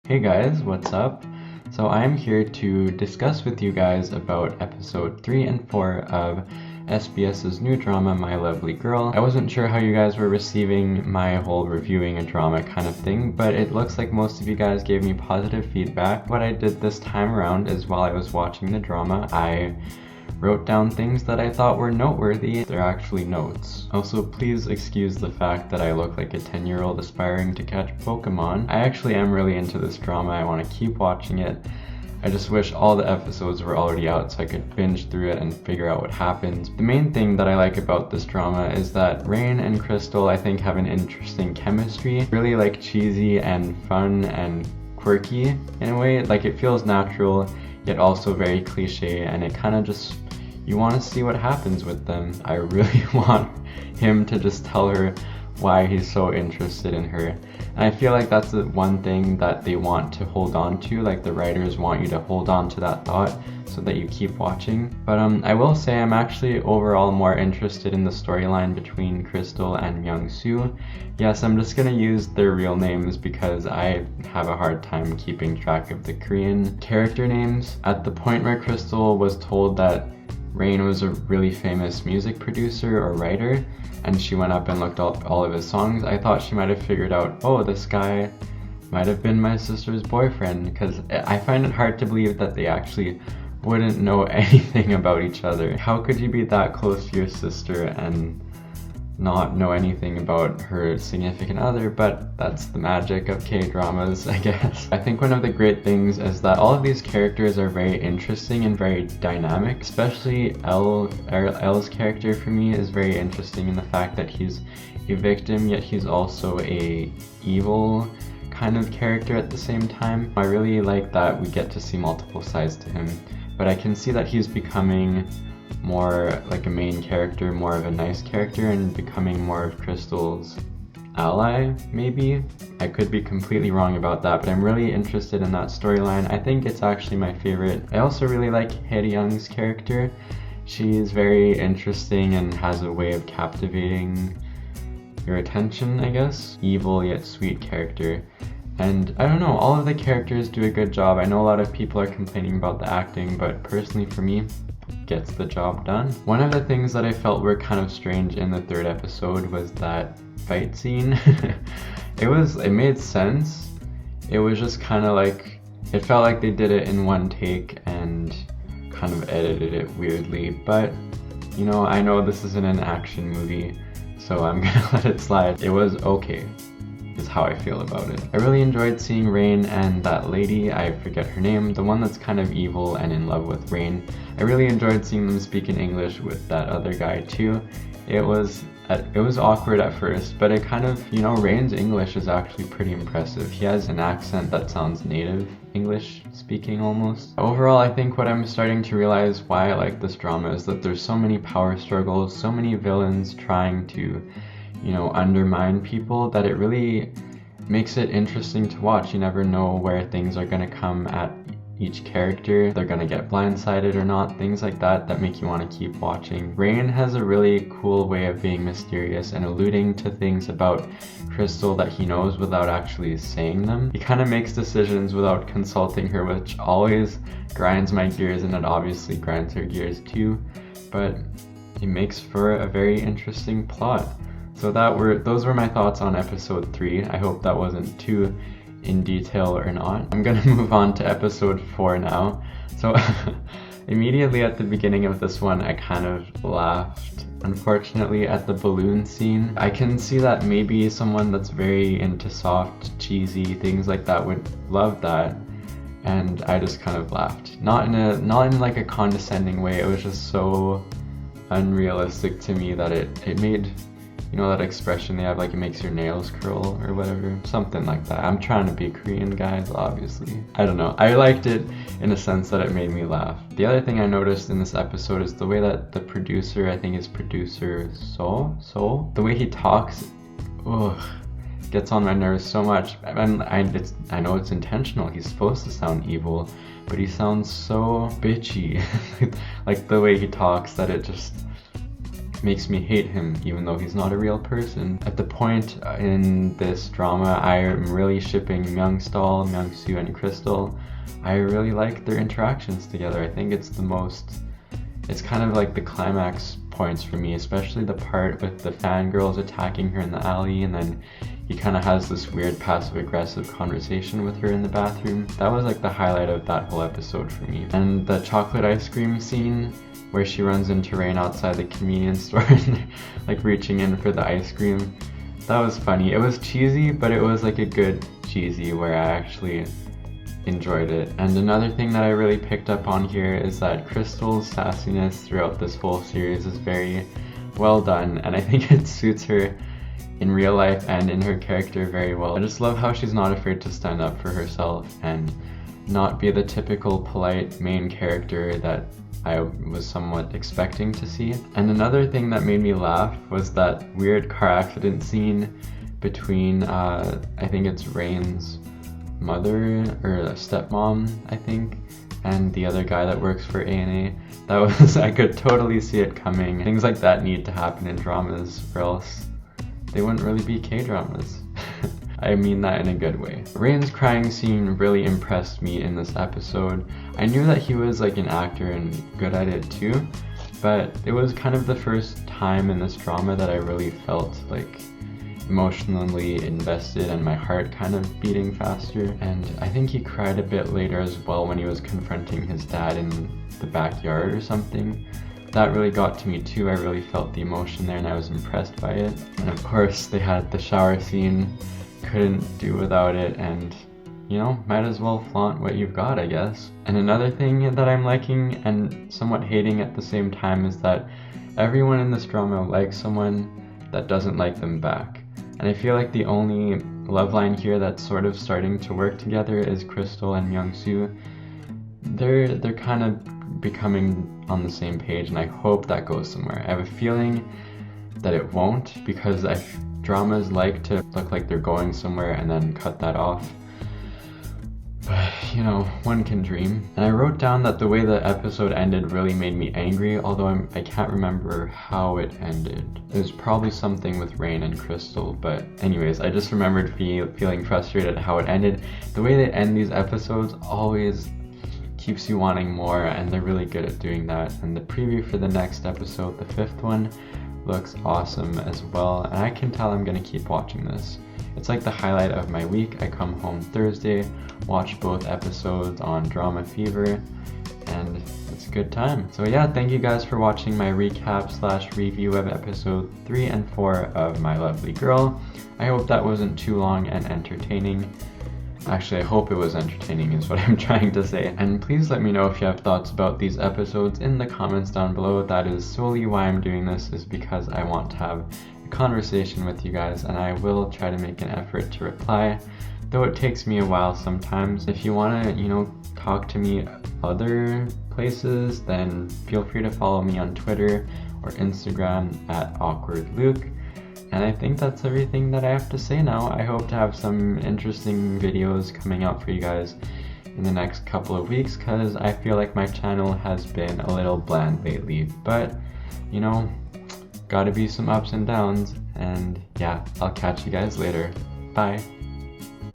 Hey guys, what's up? So I'm here to discuss with you guys about episode 3 and 4 of SBS's new drama, My Lovely Girl. I wasn't sure how you guys were receiving my whole reviewing a drama kind of thing, but it looks like most of you guys gave me positive feedback. What I did this time around is while I was watching the drama, I wrote down things that I thought were noteworthy. They're actually notes. Also, please excuse the fact that I look like a 10-year-old aspiring to catch Pokemon. I actually am really into this drama. I want to keep watching it. I just wish all the episodes were already out so I could binge through it and figure out what happens. The main thing that I like about this drama is that Rain and Crystal, I think, have an interesting chemistry. Really like cheesy and fun and quirky in a way. Like, it feels natural, yet also very cliche, and it kind of just, you want to see what happens with them. I really want him to just tell her why he's so interested in her. And I feel like that's the one thing that they want to hold on to, like the writers want you to hold on to that thought so that you keep watching. But I will say I'm actually overall more interested in the storyline between Crystal and Myung-soo. Yes, I'm just gonna use their real names because I have a hard time keeping track of the Korean character names. At the point where Crystal was told that Rain was a really famous music producer or writer, and she went up and looked up all of his songs, I thought she might have figured out, oh, this guy might have been my sister's boyfriend, because I find it hard to believe that they actually wouldn't know anything about each other. How could you be that close to your sister and not know anything about her significant other? But that's the magic of K-dramas, I guess. I think one of the great things is that all of these characters are very interesting and very dynamic. Especially L's character for me is very interesting in the fact that he's a victim, yet he's also a evil kind of character at the same time. I really like that we get to see multiple sides to him, but I can see that he's becoming more like a main character, more of a nice character, and becoming more of Crystal's ally, maybe? I could be completely wrong about that, but I'm really interested in that storyline. I think it's actually my favorite. I also really like Ye-Ryun's character. She's very interesting and has a way of captivating your attention, I guess. Evil yet sweet character. And I don't know, all of the characters do a good job. I know a lot of people are complaining about the acting, but personally for me, gets the job done. One of the things that I felt were kind of strange in the third episode was that fight scene. It made sense. It was just kind of like, it felt like they did it in one take and kind of edited it weirdly, but you know, I know this isn't an action movie, so I'm gonna let it slide. It was okay, is how I feel about it. I really enjoyed seeing Rain and that lady, I forget her name, the one that's kind of evil and in love with Rain. I really enjoyed seeing them speak in English with that other guy too. It was awkward at first, but it kind of, you know, Rain's English is actually pretty impressive. He has an accent that sounds native English speaking almost. Overall, I think what I'm starting to realize why I like this drama is that there's so many power struggles, so many villains trying to, you know, undermine people, that it really makes it interesting to watch. You never know where things are gonna come at each character. They're gonna get blindsided or not, things like that that make you want to keep watching. Rain has a really cool way of being mysterious and alluding to things about Crystal that he knows without actually saying them. He kind of makes decisions without consulting her, which always grinds my gears, and it obviously grinds her gears too, but it makes for a very interesting plot. So those were my thoughts on episode 3. I hope that wasn't too in detail or not. I'm gonna move on to episode 4 now. So immediately at the beginning of this one, I kind of laughed, unfortunately, at the balloon scene. I can see that maybe someone that's very into soft, cheesy things like that would love that, and I just kind of laughed. Not in like a condescending way. It was just so unrealistic to me that it made, you know that expression they have, like it makes your nails curl or whatever, something like that. I'm trying to be Korean, guys, obviously. I don't know, I liked it in a sense that it made me laugh. The other thing I noticed in this episode is the way that the producer, I think it's producer So, the way he talks, gets on my nerves so much. And I know it's intentional, he's supposed to sound evil, but he sounds so bitchy. Like the way he talks, that it just, makes me hate him even though he's not a real person. At the point in this drama, I am really shipping Myung-Stol, Myung-Soo, and Crystal. I really like their interactions together. I think it's kind of like the climax points for me, especially the part with the fangirls attacking her in the alley, and then he kind of has this weird passive-aggressive conversation with her in the bathroom. That was like the highlight of that whole episode for me. And the chocolate ice cream scene where she runs into Rain outside the convenience store and like reaching in for the ice cream, that was funny. It was cheesy, but it was like a good cheesy where I actually enjoyed it. And another thing that I really picked up on here is that Crystal's sassiness throughout this whole series is very well done, and I think it suits her in real life and in her character very well. I just love how she's not afraid to stand up for herself and not be the typical polite main character that I was somewhat expecting to see. And another thing that made me laugh was that weird car accident scene between I think it's Rain's mother or stepmom, I think, and the other guy that works for A&A. That was, I could totally see it coming. Things like that need to happen in dramas, or else they wouldn't really be K-dramas. I mean that in a good way. Rain's crying scene really impressed me in this episode. I knew that he was like an actor and good at it too, but it was kind of the first time in this drama that I really felt like emotionally invested and my heart kind of beating faster. And I think he cried a bit later as well when he was confronting his dad in the backyard or something. That really got to me too. I really felt the emotion there and I was impressed by it. And of course they had the shower scene, couldn't do without it, and you know, might as well flaunt what you've got, I guess. And another thing that I'm liking and somewhat hating at the same time is that everyone in this drama likes someone that doesn't like them back. And I feel like the only love line here that's sort of starting to work together is Crystal and Myung-Soo. They're kind of becoming on the same page, and I hope that goes somewhere. I have a feeling that it won't, because dramas like to look like they're going somewhere and then cut that off. But, you know, one can dream. And I wrote down that the way the episode ended really made me angry, although I can't remember how it ended. It was probably something with Rain and Crystal, but anyways, I just remembered feeling frustrated at how it ended. The way they end these episodes always keeps you wanting more, and they're really good at doing that. And the preview for the next episode, the 5th one, looks awesome as well, and I can tell I'm gonna keep watching this. It's like the highlight of my week. I come home Thursday, watch both episodes on Drama Fever, and it's a good time. So yeah, thank you guys for watching my recap / review of episode 3 and 4 of My Lovely Girl. I hope that wasn't too long and entertaining. Actually, I hope it was entertaining is what I'm trying to say. And please let me know if you have thoughts about these episodes in the comments down below. That is solely why I'm doing this, is because I want to have a conversation with you guys, and I will try to make an effort to reply, though it takes me a while sometimes. If you want to, you know, talk to me other places, then feel free to follow me on Twitter or Instagram at awkwardluke. And I think that's everything that I have to say now. I hope to have some interesting videos coming out for you guys in the next couple of weeks, because I feel like my channel has been a little bland lately. But, you know, gotta be some ups and downs. And yeah, I'll catch you guys later. Bye.